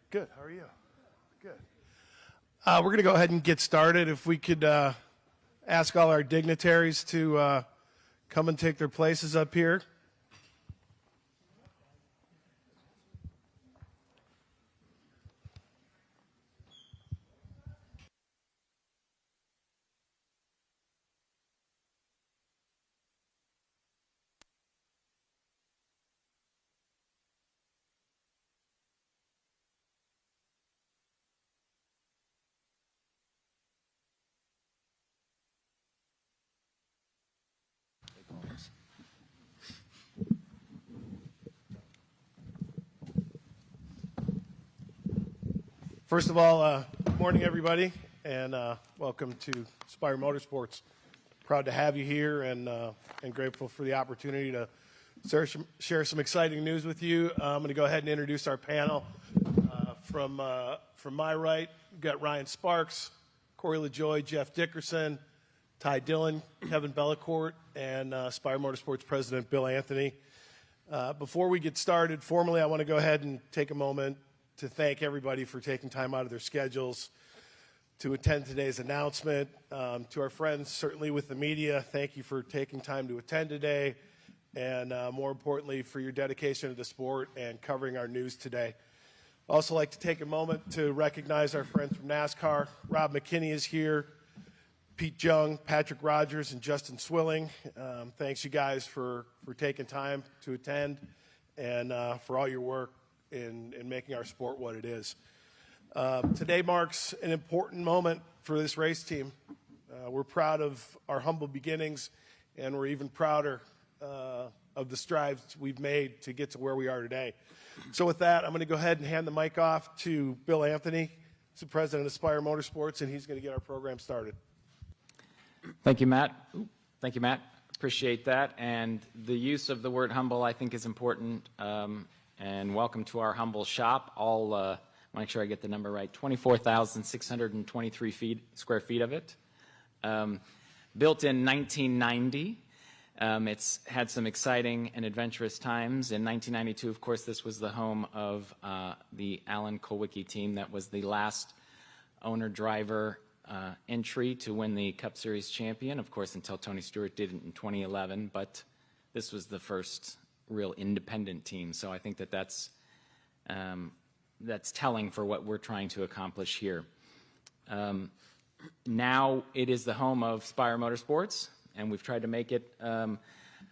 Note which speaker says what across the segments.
Speaker 1: Good. How are you? Good. We're going to go ahead and get started. If we could ask all our dignitaries to come and take their places up here. First of all, good morning, everybody, and welcome to Spire Motorsports. Proud to have you here, and grateful for the opportunity to share some exciting news with you. I'm going to go ahead and introduce our panel. From my right, we've got Ryan Sparks, Corey LaJoy, Jeff Dickerson, Ty Dillon, Kevin Bellacourt, and Spire Motorsports President Bill Anthony. Before we get started, formally, I want to go ahead and take a moment to thank everybody for taking time out of their schedules to attend today's announcement. To our friends, certainly with the media, thank you for taking time to attend today, and more importantly, for your dedication to the sport and covering our news today. I'd also like to take a moment to recognize our friends from NASCAR. Rob McKinney is here, Pete Jung, Patrick Rogers, and Justin Swilling. Thanks, you guys, for taking time to attend and for all your work in making our sport what it is. Today marks an important moment for this race team. We're proud of our humble beginnings, and we're even prouder of the strides we've made to get to where we are today. So with that, I'm going to go ahead and hand the mic off to Bill Anthony. He's the president of Spire Motorsports, and he's going to get our program started.
Speaker 2: Thank you, Matt. Thank you, Matt. Appreciate that. And the use of the word humble, I think, is important. And welcome to our humble shop. I'll make sure I get the number right. 24,623 square feet of it. Built in 1990. It's had some exciting and adventurous times. In 1992, of course, this was the home of the Alan Kulwicki team. That was the last owner-driver entry to win the Cup Series champion, of course, until Tony Stewart did it in 2011. But this was the first real independent team. So I think that that's telling for what we're trying to accomplish here. Now it is the home of Spire Motorsports, and we've tried to make it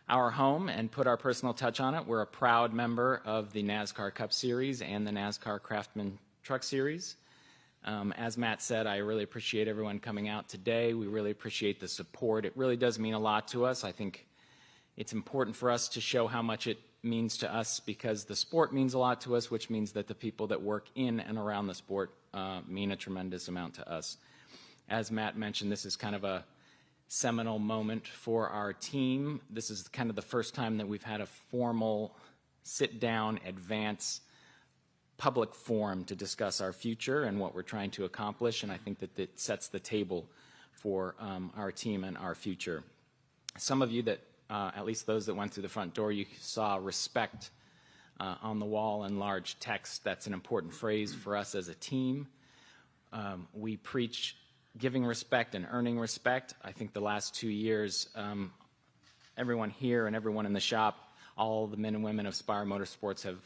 Speaker 2: our home and put our personal touch on it. We're a proud member of the NASCAR Cup Series and the NASCAR Craftsman Truck Series. As Matt said, I really appreciate everyone coming out today. We really appreciate the support. It really does mean a lot to us. I think it's important for us to show how much it means to us because the sport means a lot to us, which means that the people that work in and around the sport mean a tremendous amount to us. As Matt mentioned, this is kind of a seminal moment for our team. This is kind of the first time that we've had a formal sit-down, advance public forum to discuss our future and what we're trying to accomplish, and I think that it sets the table for our team and our future. Some of you that at least those that went through the front door, you saw respect on the wall in large text. That's an important phrase for us as a team. We preach giving respect and earning respect. I think the last 2 years, everyone here and everyone in the shop, all the men and women of Spire Motorsports have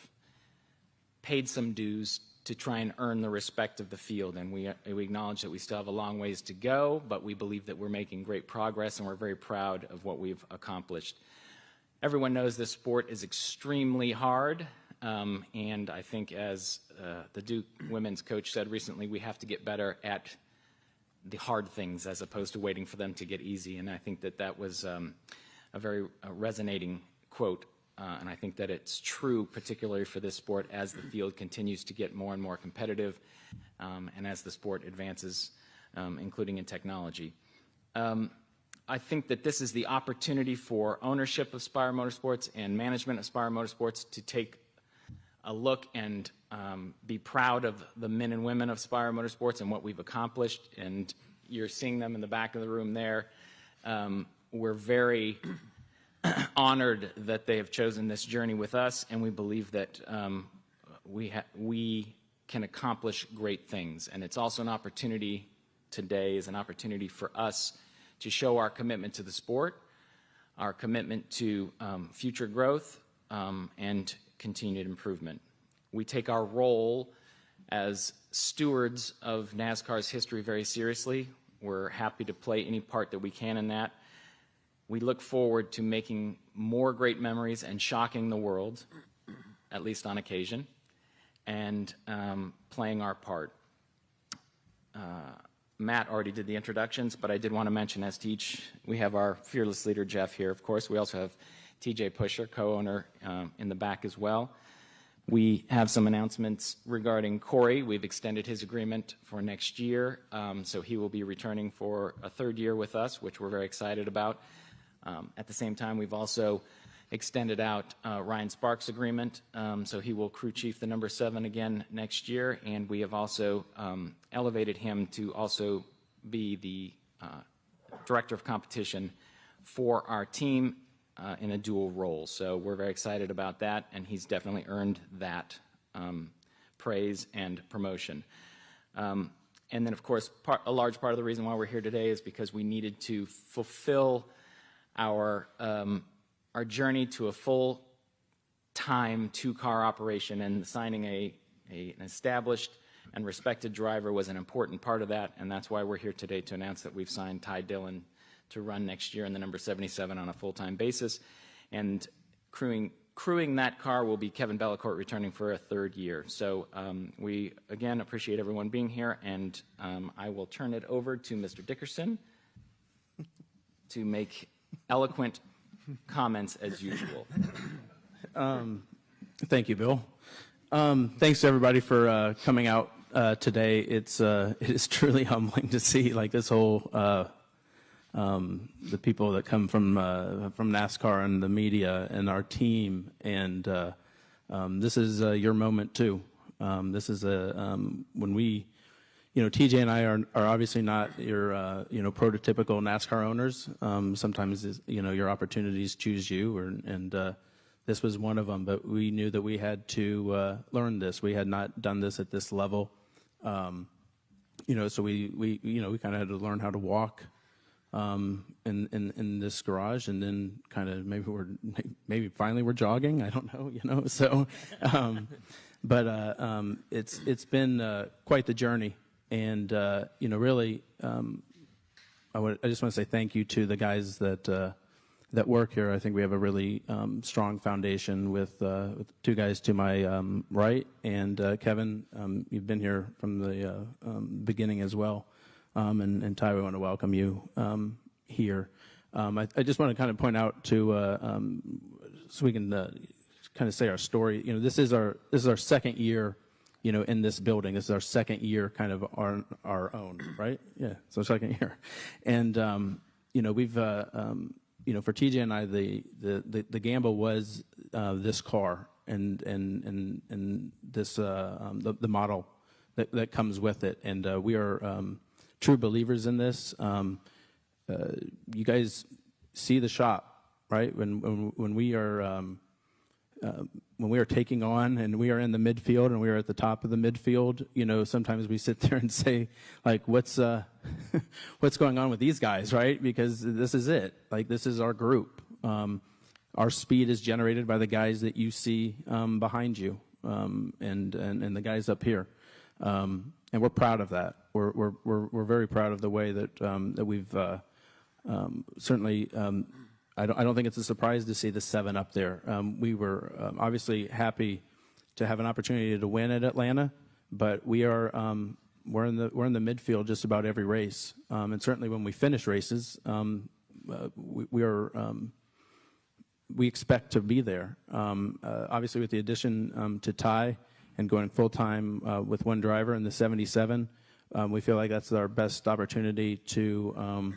Speaker 2: paid some dues to try and earn the respect of the field, and we acknowledge that we still have a long ways to go, but we believe that we're making great progress, and we're very proud of what we've accomplished. Everyone knows this sport is extremely hard, and I think as the Duke women's coach said recently, we have to get better at the hard things as opposed to waiting for them to get easy, and I think that that was a very resonating quote. And I think that it's true, particularly for this sport, as the field continues to get more and more competitive and as the sport advances, including in technology. I think that this is the opportunity for ownership of Spire Motorsports and management of Spire Motorsports to take a look and be proud of the men and women of Spire Motorsports and what we've accomplished. And you're seeing them in the back of the room there. We're very honored that they have chosen this journey with us, and we believe that we can accomplish great things. And it's also an opportunity, today is an opportunity for us to show our commitment to the sport, our commitment to future growth, and continued improvement. We take our role as stewards of NASCAR's history very seriously. We're happy to play any part that we can in that. We look forward to making more great memories and shocking the world, at least on occasion, and playing our part. Matt already did the introductions, but I did want to mention as to each, we have our fearless leader, Jeff, here, of course. We also have TJ Pusher, co-owner, in the back as well. We have some announcements regarding Corey. We've extended his agreement for next year, so he will be returning for a third year with us, which we're very excited about. At the same time, we've also extended out Ryan Sparks' agreement, so he will crew chief the number 7 again next year, and we have also elevated him to also be the director of competition for our team in a dual role. So we're very excited about that, and he's definitely earned that praise and promotion. And then, of course, a large part of the reason why we're here today is because we needed to fulfill our journey to a full-time two-car operation, and signing an established and respected driver was an important part of that, and that's why we're here today to announce that we've signed Dillon to run next year in the number 77 on a full-time basis. And crewing that car will be Kevin Bellecourt, returning for a third year. So we, again, appreciate everyone being here, and I will turn it over to Mr. Dickerson to make eloquent comments as usual.
Speaker 3: Thank you, Bill. Thanks to everybody for coming out today. It is truly humbling to see like this whole the people that come from NASCAR and the media and our team, and this is your moment too. This is when we, TJ and I are obviously not your prototypical NASCAR owners. Sometimes your opportunities choose you, and this was one of them. But we knew that we had to learn this. We had not done this at this level, so we kind of had to learn how to walk in this garage, and then kind of maybe finally we're jogging. I don't know, So, but it's been quite the journey, and really, I just want to say thank you to the guys that work here. I think we have a really strong foundation with two guys to my right, and Kevin, you've been here from the beginning as well. And Ty, we want to welcome you here. I just want to kind of point out to, so we can kind of say our story. This is our second year, in this building. This is our second year, kind of our own, right? Yeah, it's our second year, and we've for TJ and I, the gamble was this car and this the model that comes with it, and we are true believers in this. You guys see the shop, right? When we are taking on, and we are in the midfield, and we are at the top of the midfield, sometimes we sit there and say, like, what's going on with these guys, right? Because this is it. Like, this is our group. Our speed is generated by the guys that you see behind you, and the guys up here. And we're proud of that. We're very proud of the way that we've certainly. I don't think it's a surprise to see the 7 up there. We were obviously happy to have an opportunity to win at Atlanta, but we're in the midfield just about every race, and certainly when we finish races, we expect to be there. Obviously, with the addition to Ty and going full time with one driver in the 77, we feel like that's our best opportunity to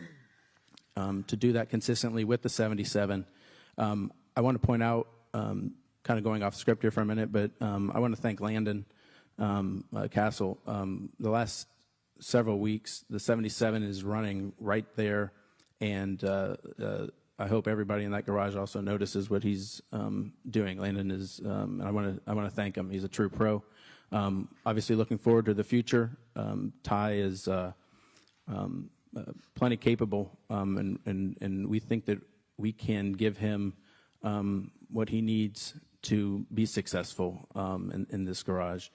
Speaker 3: do that consistently with the 77. I want to point out, kind of going off script here for a minute, but I want to thank Landon Castle. The last several weeks, the 77 is running right there, and I hope everybody in that garage also notices what he's doing. Landon is, and I want to thank him. He's a true pro. Obviously, looking forward to the future. Ty is plenty capable, and we think that we can give him what he needs to be successful in this garage,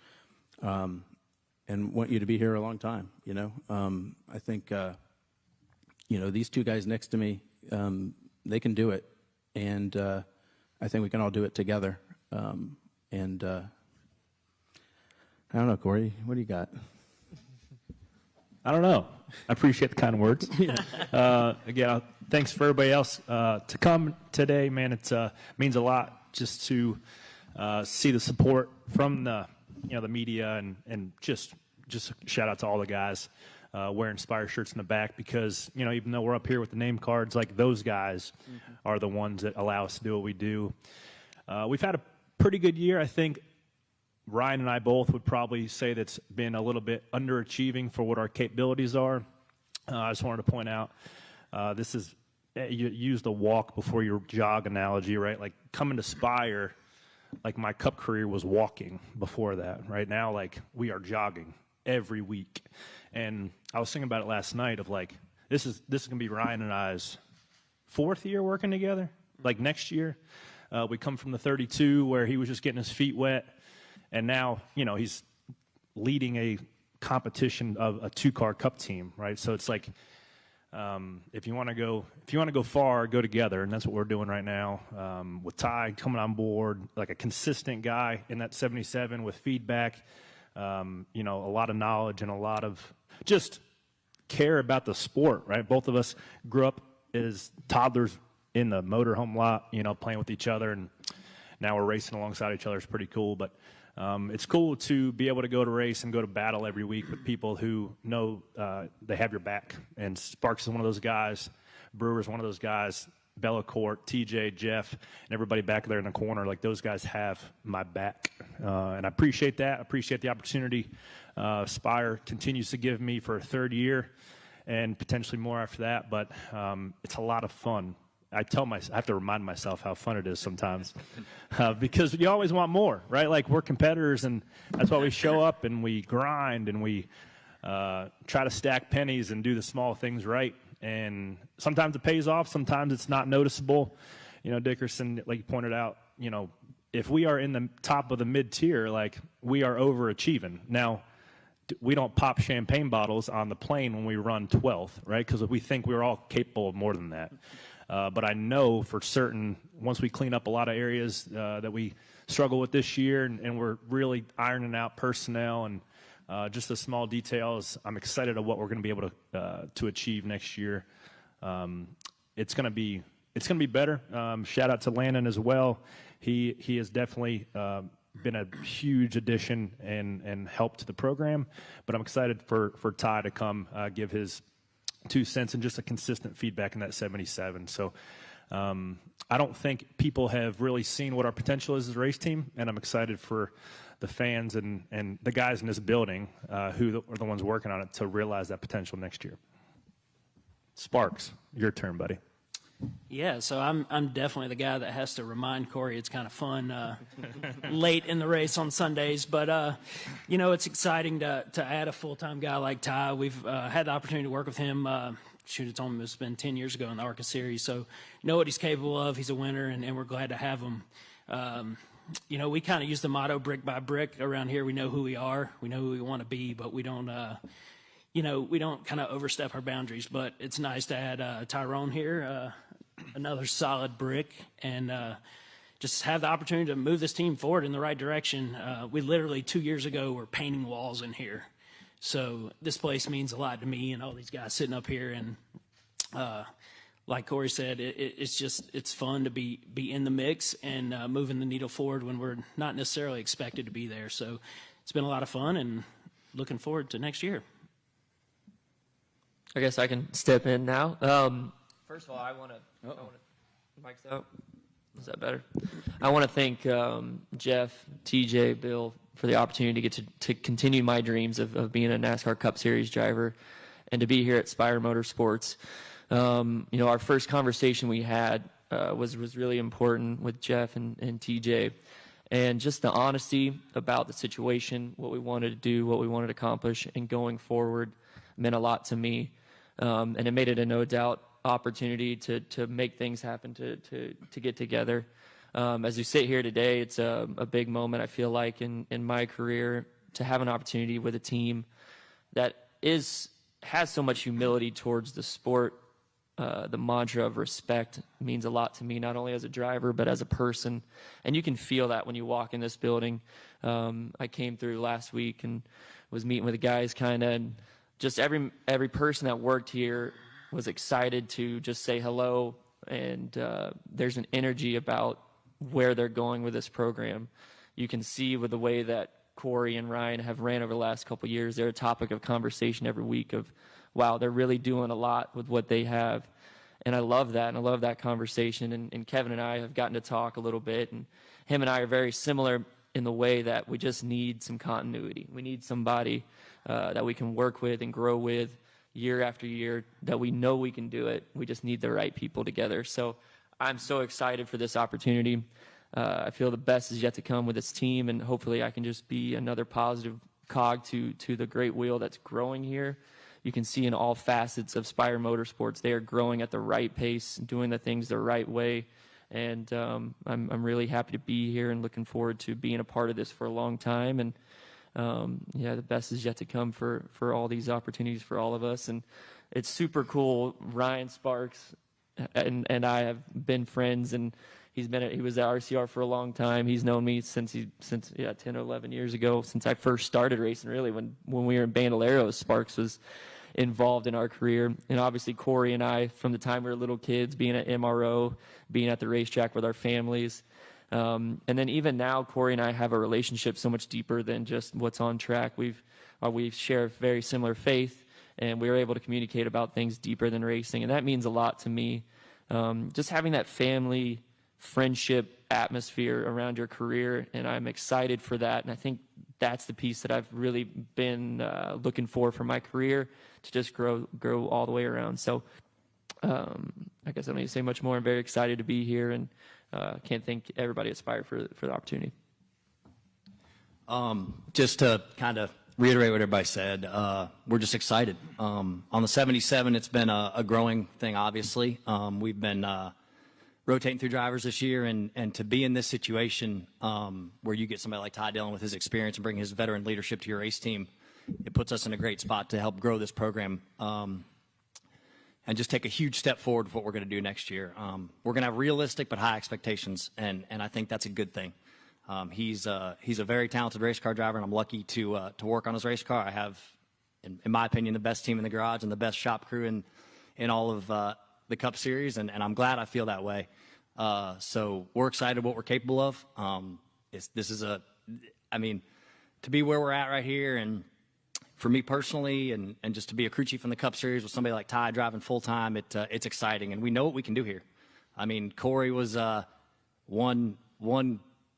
Speaker 3: and want you to be here a long time. I think these two guys next to me, they can do it, and I think we can all do it together. And I don't know, Corey, what do you got?
Speaker 4: I don't know. I appreciate the kind words. Again, thanks for everybody else to come today, man. It means a lot just to see the support from the media, and just a shout out to all the guys wearing Spire shirts in the back, because even though we're up here with the name cards, like, those guys are the ones that allow us to do what we do. We've had a pretty good year. I think Ryan and I both would probably say that's been a little bit underachieving for what our capabilities are. I just wanted to point out, this is, you used the walk before your jog analogy, right? Like, coming to Spire, like, my cup career was walking before that. Right now, like, we are jogging every week. And I was thinking about it last night of, like, this is going to be Ryan and I's 4th year working together. Like, next year, we come from the 32 where he was just getting his feet wet. And now, he's leading a competition of a 2-car cup team, right? So it's like, if you want to go far, go together, and that's what we're doing right now. With Ty coming on board, like a consistent guy in that 77 with feedback, a lot of knowledge and a lot of just care about the sport, right? Both of us grew up as toddlers in the motorhome lot, playing with each other, and now we're racing alongside each other. It's pretty cool, but it's cool to be able to go to race and go to battle every week with people who know they have your back. And Sparks is one of those guys. Brewer is one of those guys. Bellacourt, TJ, Jeff, and everybody back there in the corner. Like, those guys have my back. And I appreciate that. I appreciate the opportunity Spire continues to give me for a 3rd year and potentially more after that. But it's a lot of fun. I have to remind myself how fun it is sometimes, because you always want more, right? Like, we're competitors, and that's why we show up and we grind and we try to stack pennies and do the small things right. And sometimes it pays off, sometimes it's not noticeable. Dickerson, like you pointed out, if we are in the top of the mid-tier, like, we are overachieving. Now, we don't pop champagne bottles on the plane when we run 12th, right? Because we think we're all capable of more than that. But I know for certain, once we clean up a lot of areas that we struggle with this year, and we're really ironing out personnel and just the small details, I'm excited of what we're going to be able to achieve next year. It's going to be better. Shout out to Landon as well. He has definitely been a huge addition and help to the program. But I'm excited for Ty to come give his 2 cents and just a consistent feedback in that 77. So I don't think people have really seen what our potential is as a race team, and I'm excited for the fans and the guys in this building who are the ones working on it to realize that potential next year. Sparks, your turn, buddy.
Speaker 5: Yeah, so I'm definitely the guy that has to remind Corey it's kind of fun late in the race on Sundays. But, it's exciting to add a full-time guy like Ty. We've had the opportunity to work with him. It's almost been 10 years ago in the ARCA series. So know what he's capable of. He's a winner, and we're glad to have him. We kind of use the motto brick by brick around here. We know who we are. We know who we want to be, but we don't we don't kind of overstep our boundaries. But it's nice to add Tyrone here, another solid brick, and just have the opportunity to move this team forward in the right direction. We literally 2 years ago were painting walls in here. So this place means a lot to me and all these guys sitting up here. And like Corey said, it's fun to be in the mix and moving the needle forward when we're not necessarily expected to be there. So it's been a lot of fun, and looking forward to next year.
Speaker 6: I guess I can step in now. First of all, I want to. Mic's out. Is that better? I want to thank Jeff, TJ, Bill for the opportunity to get to continue my dreams of being a NASCAR Cup Series driver, and to be here at Spire Motorsports. Our first conversation we had was really important with Jeff and TJ, and just the honesty about the situation, what we wanted to do, what we wanted to accomplish, and going forward meant a lot to me. And it made it a no doubt opportunity to make things happen, to get together. As we sit here today, it's a big moment, I feel like, in my career, to have an opportunity with a team that has so much humility towards the sport. The mantra of respect means a lot to me, not only as a driver, but as a person. And you can feel that when you walk in this building. I came through last week and was meeting with the guys and just every person that worked here was excited to just say hello. And there's an energy about where they're going with this program. You can see with the way that Corey and Ryan have ran over the last couple of years, they're a topic of conversation every week of, wow, they're really doing a lot with what they have. And I love that, and I love that conversation. And Kevin and I have gotten to talk a little bit, and him and I are very similar in the way that we just need some continuity. We need somebody that we can work with and grow with year after year, that we know we can do it. We just need the right people together. So I'm so excited for this opportunity. I feel the best is yet to come with this team, and hopefully I can just be another positive cog to the great wheel that's growing here. You can see in all facets of Spire Motorsports, they are growing at the right pace, doing the things the right way. And I'm really happy to be here and looking forward to being a part of this for a long time. And the best is yet to come for all these opportunities for all of us. And it's super cool. Ryan Sparks and I have been friends, and he was at RCR for a long time. He's known me since 10 or 11 years ago, since I first started racing, really, when we were in Bandoleros. Sparks was involved in our career. And obviously Corey and I, from the time we were little kids, being at MRO, being at the racetrack with our families. And then even now, Corey and I have a relationship so much deeper than just what's on track. We share a very similar faith, and we were able to communicate about things deeper than racing. And that means a lot to me. Just having that family friendship atmosphere around your career, and I'm excited for that. And I think that's the piece that I've really been looking for my career, to just grow all the way around. So I guess I don't need to say much more. I'm very excited to be here, and can't thank everybody at Spire for the opportunity.
Speaker 7: Just to kind of reiterate what everybody said, we're just excited. On the 77, it's been a growing thing, obviously. We've been rotating through drivers this year, and to be in this situation where you get somebody like Ty Dillon with his experience and bring his veteran leadership to your race team, it puts us in a great spot to help grow this program and just take a huge step forward with what we're going to do next year. We're going to have realistic but high expectations, and I think that's a good thing. He's a very talented race car driver, and I'm lucky to work on his race car. I have, in my opinion, the best team in the garage and the best shop crew in all of the Cup Series, and I'm glad I feel that way. So we're excited what we're capable of. To be where we're at right here, and for me personally, and just to be a crew chief in the Cup Series with somebody like Ty driving full time, it's exciting, and we know what we can do here. I mean, Corey was one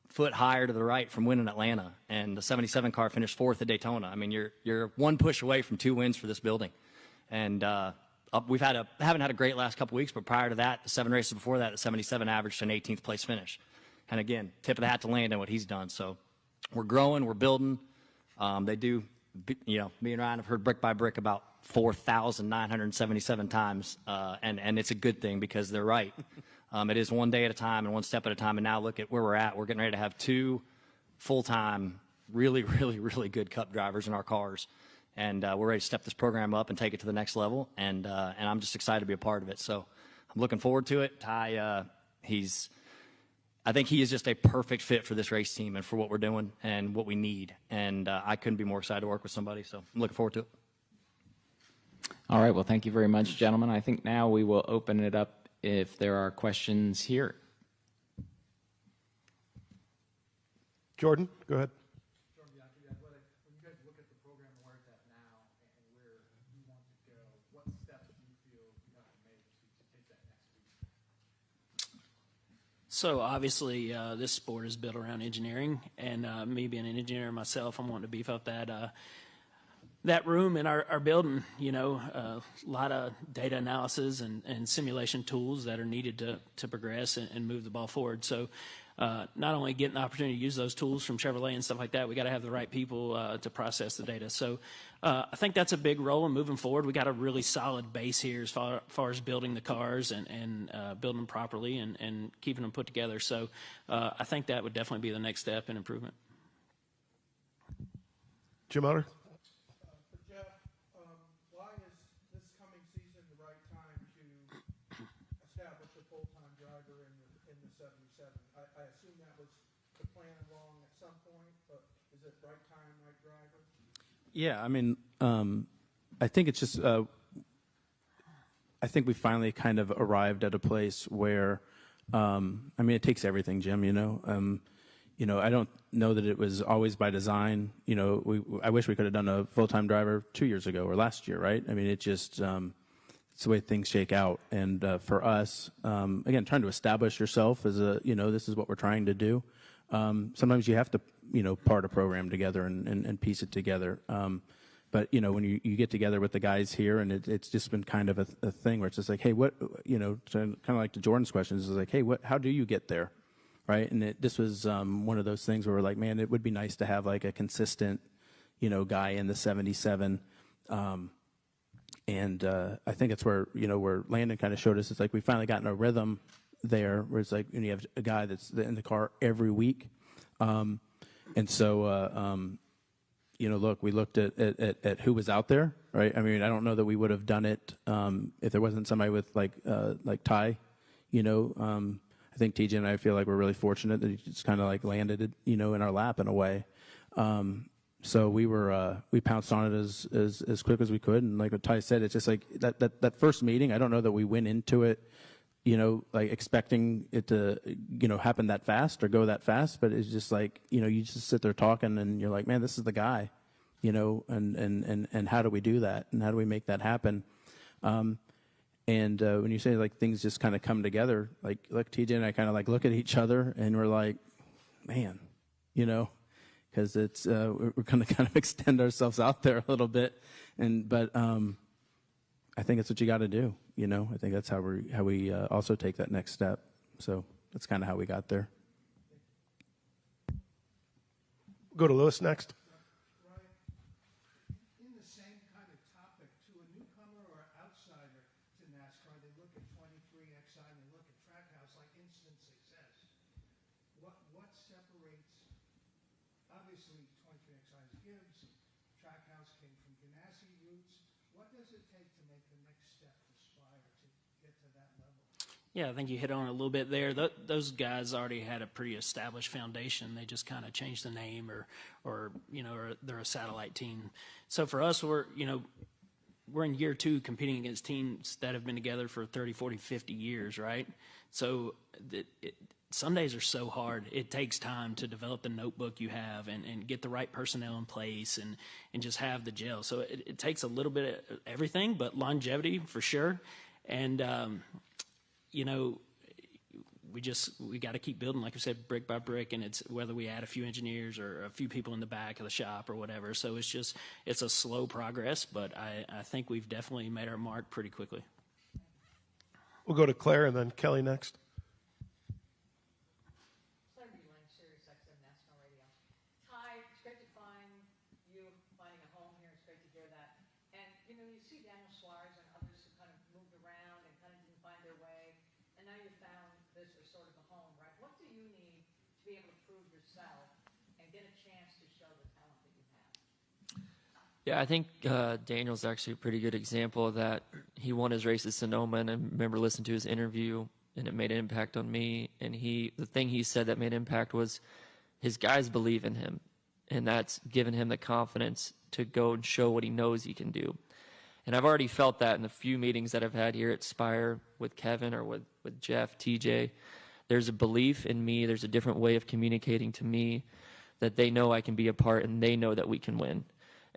Speaker 7: foot higher to the right from winning Atlanta, and the 77 car finished 4th at Daytona. I mean, you're one push away from 2 wins for this building, and haven't had a great last couple weeks, but prior to that, the 7 races before that, the 77 averaged an 18th place finish. And again, tip of the hat to Landon, what he's done. So we're growing, we're building. They do, me and Ryan have heard brick by brick about 4,977 times, and it's a good thing because they're right. It is one day at a time and one step at a time, and now look at where we're at. We're getting ready to have 2 full-time, really, really, really good Cup drivers in our cars. And we're ready to step this program up and take it to the next level, and I'm just excited to be a part of it. So I'm looking forward to it. Ty, I think he is just a perfect fit for this race team and for what we're doing and what we need. And I couldn't be more excited to work with somebody, so I'm looking forward to it.
Speaker 2: All right, well, thank you very much, gentlemen. I think now we will open it up if there are questions here.
Speaker 1: Jordan, go ahead.
Speaker 5: So obviously, this sport is built around engineering, and me being an engineer myself, I'm wanting to beef up that room in our building. A lot of data analysis and simulation tools that are needed to progress and move the ball forward. So not only getting the opportunity to use those tools from Chevrolet and stuff like that, we got to have the right people to process the data. So I think that's a big role in moving forward. We got a really solid base here as far as building the cars and building them properly and keeping them put together. So I think that would definitely be the next step in improvement.
Speaker 1: Jim Otter?
Speaker 8: For Jeff, why is this coming season the right time to establish a full-time driver in the 77? I assume that was the plan along at some point, but is it right time, right driver?
Speaker 3: Yeah, I mean, I think it's just, I think we finally kind of arrived at a place where, I mean, it takes everything, Jim, you know. I don't know that it was always by design. I wish we could have done a full-time driver 2 years ago or last year, right? I mean, it just, it's the way things shake out. And for us, again, trying to establish yourself as this is what we're trying to do. Sometimes you have to, part a program together and piece it together. But, when you get together with the guys here, and it's just been kind of a thing where it's just like, hey, what, kind of like to Jordan's questions, is like, hey, how do you get there? Right. And this was one of those things where we're like, man, it would be nice to have like a consistent, guy in the 77. And I think it's where, where Landon kind of showed us, it's like we finally gotten a rhythm there where it's like, when you have a guy that's in the car every week. And so, look, we looked at who was out there. Right. I mean, I don't know that we would have done it if there wasn't somebody with like Ty, I think TJ and I feel like we're really fortunate that he just kind of like landed it, in our lap in a way. So we pounced on it as quick as we could. And like what Ty said, it's just like that first meeting, I don't know that we went into it, like expecting it to, happen that fast or go that fast, but it's just like, you just sit there talking and you're like, man, this is the guy, and how do we do that? And how do we make that happen? And when you say like things just kind of come together, like TJ and I kind of like look at each other and we're like, man, because it's we're going to kind of extend ourselves out there a little bit, but I think it's what you got to do. I think that's how we also take that next step. So that's kind of how we got there.
Speaker 1: Go to Lewis next.
Speaker 8: In the same kind of topic, to a newcomer or outsider to NASCAR, they look at 23XI and they look at Trackhouse like instant success. What separates, obviously 23XI is Gibbs, Trackhouse came from Ganassi roots. What does it take to make the next step for Spire to get to that level?
Speaker 5: Yeah, I think you hit on it a little bit there. Those guys already had a pretty established foundation. They just kind of changed the name or they're a satellite team. So for us, we're in year 2 competing against teams that have been together for 30, 40, 50 years, right? So some days are so hard. It takes time to develop the notebook you have and get the right personnel in place and just have the gel. So it takes a little bit of everything, but longevity for sure. And, we got to keep building, like I said, brick by brick, and it's whether we add a few engineers or a few people in the back of the shop or whatever. So it's a slow progress, but I think we've definitely made our mark pretty quickly.
Speaker 1: We'll go to Claire and then Kelly next.
Speaker 6: Yeah, I think Daniel's actually a pretty good example of that. He won his race at Sonoma, and I remember listening to his interview, and it made an impact on me. And the thing he said that made impact was his guys believe in him, and that's given him the confidence to go and show what he knows he can do. And I've already felt that in the few meetings that I've had here at Spire with Kevin or with Jeff, TJ. There's a belief in me. There's a different way of communicating to me that they know I can be a part, and they know that we can win.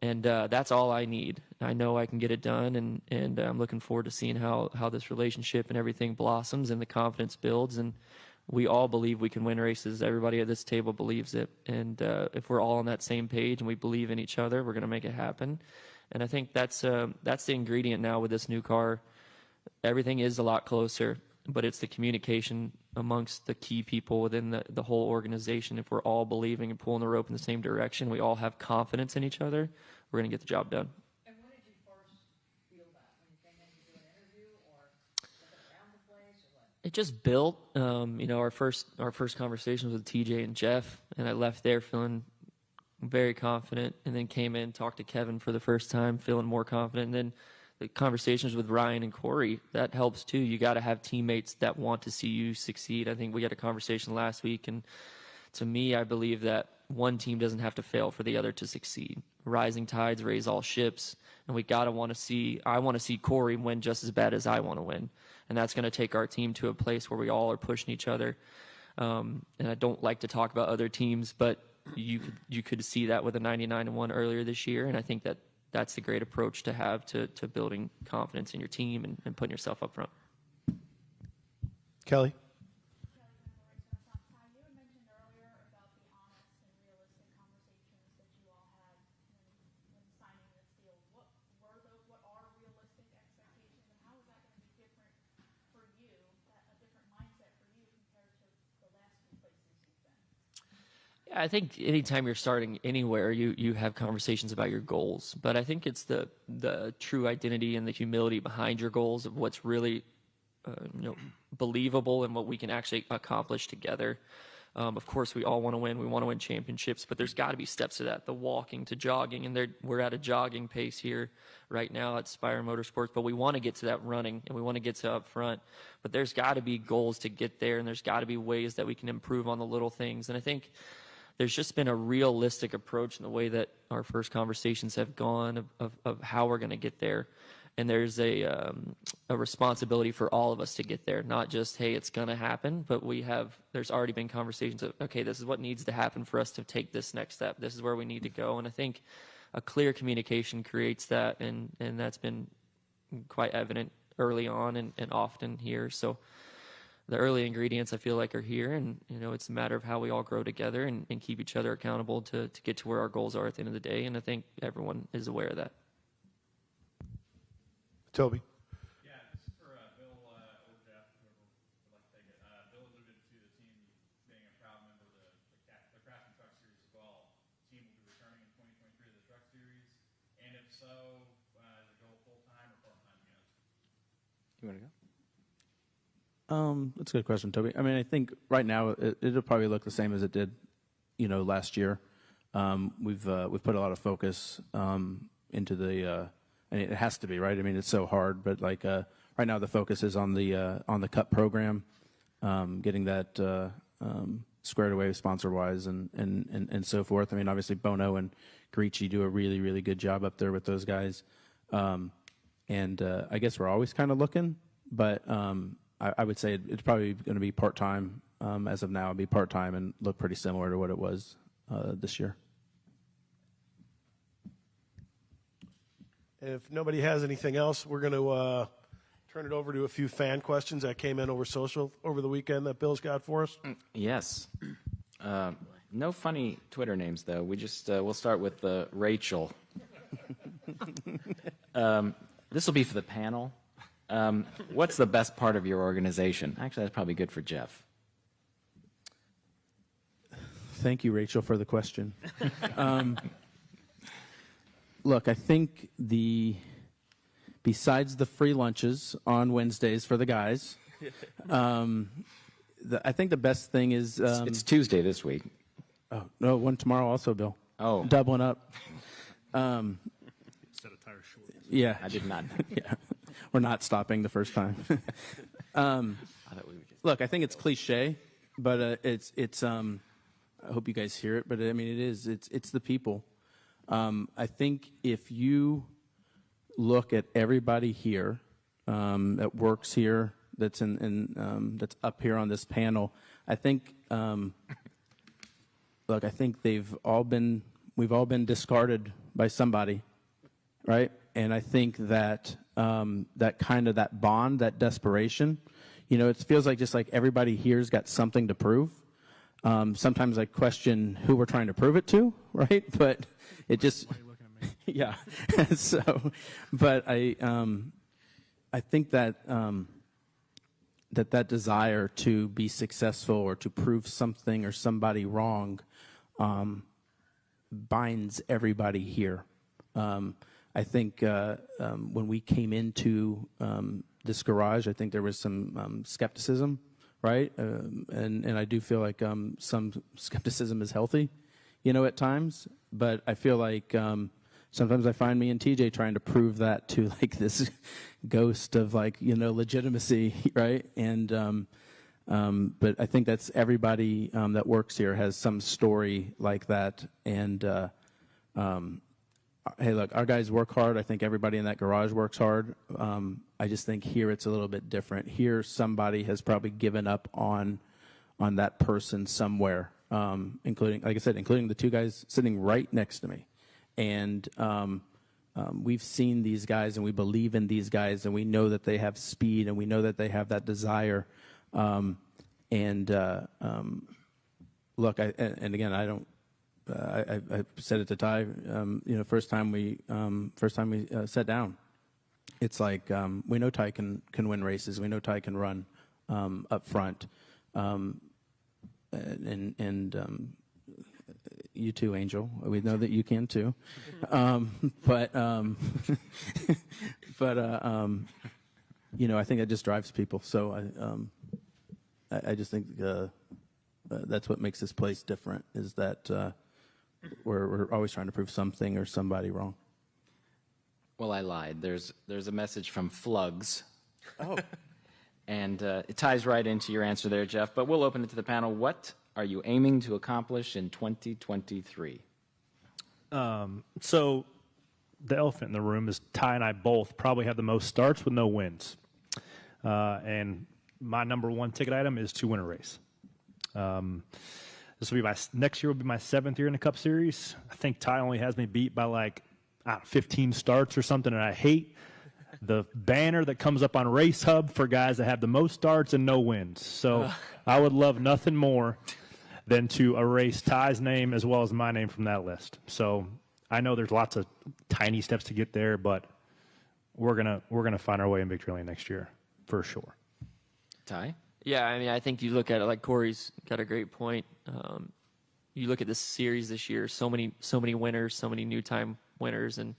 Speaker 6: And that's all I need. I know I can get it done, and I'm looking forward to seeing how this relationship and everything blossoms and the confidence builds. And we all believe we can win races. Everybody at this table believes it. And if we're all on that same page and we believe in each other, we're going to make it happen. And I think that's the ingredient now with this new car. Everything is a lot closer. but it's the communication amongst the key people within the whole organization. If we're all believing and pulling the rope in the same direction, we all have confidence in each other, we're going to get the job done.
Speaker 9: And when did you first feel that? When you came in to do an interview, or looking around the place, or what?
Speaker 6: It just built. Our first conversation was with TJ and Jeff, and I left there feeling very confident, and then came in, talked to Kevin for the first time, feeling more confident, and then the conversations with Ryan and Corey, that helps too. You got to have teammates that want to see you succeed. I think we had a conversation last week, and to me, I believe that one team doesn't have to fail for the other to succeed. Rising tides raise all ships, and we got to want to see. I want to see Corey win just as bad as I want to win, and that's going to take our team to a place where we all are pushing each other. And I don't like to talk about other teams, but you could see that with a 99-1 earlier this year, and I think that's the great approach to have to building confidence in your team and putting yourself up front.
Speaker 1: Kelly?
Speaker 10: Ty, you had mentioned earlier about the honest and realistic conversations that you all had when signing this deal. What were those? What are realistic expectations, and how is that going to be different for you, a different mindset for you compared to the last few places you've been?
Speaker 6: Yeah, I think anytime you're starting anywhere, you have conversations about your goals. But I think it's the true identity and the humility behind your goals of what's really believable and what we can actually accomplish together. Of course, we all want to win. We want to win championships, but there's got to be steps to that, the walking to jogging. And we're at a jogging pace here right now at Spire Motorsports, but we want to get to that running, and we want to get to up front. But there's got to be goals to get there, and there's got to be ways that we can improve on the little things. And I think there's just been a realistic approach in the way that our first conversations have gone of how we're going to get there. And there's a responsibility for all of us to get there, not just, hey, it's going to happen, but there's already been conversations of, okay, this is what needs to happen for us to take this next step. This is where we need to go. And I think a clear communication creates that, and that's been quite evident early on and often here. So the early ingredients I feel like are here, and it's a matter of how we all grow together and keep each other accountable to get to where our goals are at the end of the day. And I think everyone is aware of that.
Speaker 1: Toby?
Speaker 11: Yeah, this is for Bill or Jeff, whoever would like to take it. Bill alluded to the team being a proud member of the Craft and Truck Series as well. The team will be returning in 2023 to the Truck Series, and if so, is it go full-time or part-time again?
Speaker 2: You want to go?
Speaker 3: That's a good question, Toby. I mean, I think right now it'll probably look the same as it did, last year. We've put a lot of focus into the, and it has to be, right? I mean, it's so hard, but right now the focus is on the Cup program, getting that squared away sponsor-wise and so forth. I mean, obviously Bono and Gricci do a really, really good job up there with those guys, and I guess we're always kind of looking, but. I would say it's probably going to be part-time. As of now, it'll be part-time and look pretty similar to what it was this year.
Speaker 1: If nobody has anything else, we're going to turn it over to a few fan questions that came in over social over the weekend that Bill's got for us.
Speaker 2: Yes. No funny Twitter names, though. We just we'll start with Rachel. This will be for the panel. What's the best part of your organization? Actually, that's probably good for Jeff.
Speaker 3: Thank you, Rachel, for the question. Look, I think besides the free lunches on Wednesdays for the guys, I think the best thing is
Speaker 2: it's Tuesday this week.
Speaker 3: Oh no, one tomorrow also, Bill.
Speaker 2: Oh,
Speaker 3: doubling up.
Speaker 4: Instead of tire short.
Speaker 3: Yeah,
Speaker 2: I did not.
Speaker 3: Yeah. We're not stopping the first time. Look, I think it's cliche, but it's. I hope you guys hear it, but I mean it is. It's the people. I think if you look at everybody here that works here, that's that's up here on this panel, I think. Look, I think we've all been discarded by somebody, right? And I think that that bond, that desperation, it feels like just like everybody here's got something to prove. Sometimes I question who we're trying to prove it to, right? But it just, yeah. So, but I think that that desire to be successful or to prove something or somebody wrong binds everybody here. I think when we came into this garage, I think there was some skepticism, right? And I do feel like some skepticism is healthy, at times. But I feel like sometimes I find me and TJ trying to prove that to like this ghost of like, legitimacy, right? And but I think that's everybody that works here has some story like that. And hey, look, our guys work hard. I think everybody in that garage works hard. I just think here it's a little bit different. Here, somebody has probably given up on that person somewhere, including, like I said, including the two guys sitting right next to me. And we've seen these guys, and we believe in these guys, and we know that they have speed, and we know that they have that desire. Look, and again, I don't. I said it to Ty. First time we sat down, it's like we know Ty can win races. We know Ty can run up front, and you too, Angel. We know that you can too. But I think it just drives people. So I just think that's what makes this place different. Is that we're always trying to prove something or somebody wrong.
Speaker 2: Well, I lied. There's a message from Flugs. Oh. And it ties right into your answer there, Jeff. But we'll open it to the panel. What are you aiming to accomplish in 2023?
Speaker 4: So the elephant in the room is Ty and I both probably have the most starts with no wins. And my number one ticket item is to win a race. This will be next year will be my 7th year in the Cup Series. I think Ty only has me beat by like 15 starts or something, and I hate the banner that comes up on Race Hub for guys that have the most starts and no wins. So I would love nothing more than to erase Ty's name as well as my name from that list. So I know there's lots of tiny steps to get there, but we're gonna find our way in victory lane next year for sure.
Speaker 2: Ty?
Speaker 6: Yeah, I mean, I think you look at it like Corey's got a great point. You look at this series this year, so many winners, so many new time winners, and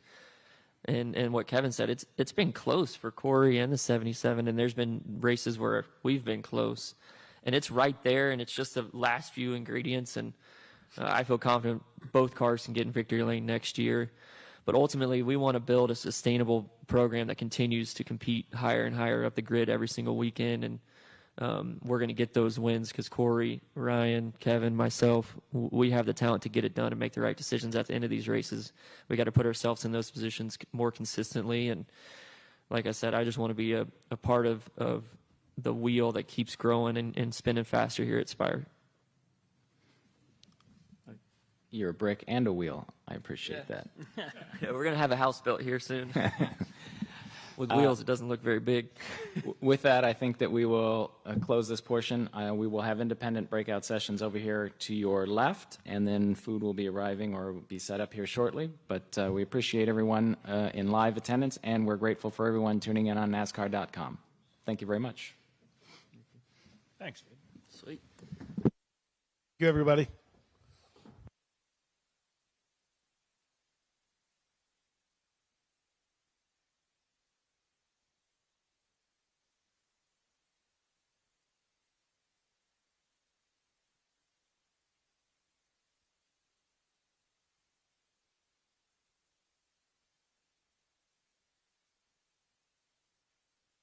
Speaker 6: what Kevin said, it's been close for Corey and the 77, and there's been races where we've been close, and it's right there, and it's just the last few ingredients, and I feel confident both cars can get in victory lane next year. But ultimately, we want to build a sustainable program that continues to compete higher and higher up the grid every single weekend, and we're going to get those wins because Corey, Ryan, Kevin, myself, we have the talent to get it done and make the right decisions at the end of these races. We got to put ourselves in those positions more consistently. And like I said, I just want to be a part of the wheel that keeps growing and spinning faster here at Spire.
Speaker 2: You're a brick and a wheel. I appreciate that.
Speaker 6: Yeah, we're going to have a house built here soon. With wheels, it doesn't look very big.
Speaker 2: With that, I think that we will close this portion. We will have independent breakout sessions over here to your left, and then food will be arriving or be set up here shortly. But we appreciate everyone in live attendance, and we're grateful for everyone tuning in on NASCAR.com. Thank you very much.
Speaker 4: Thanks.
Speaker 6: Sweet.
Speaker 1: Thank you, everybody.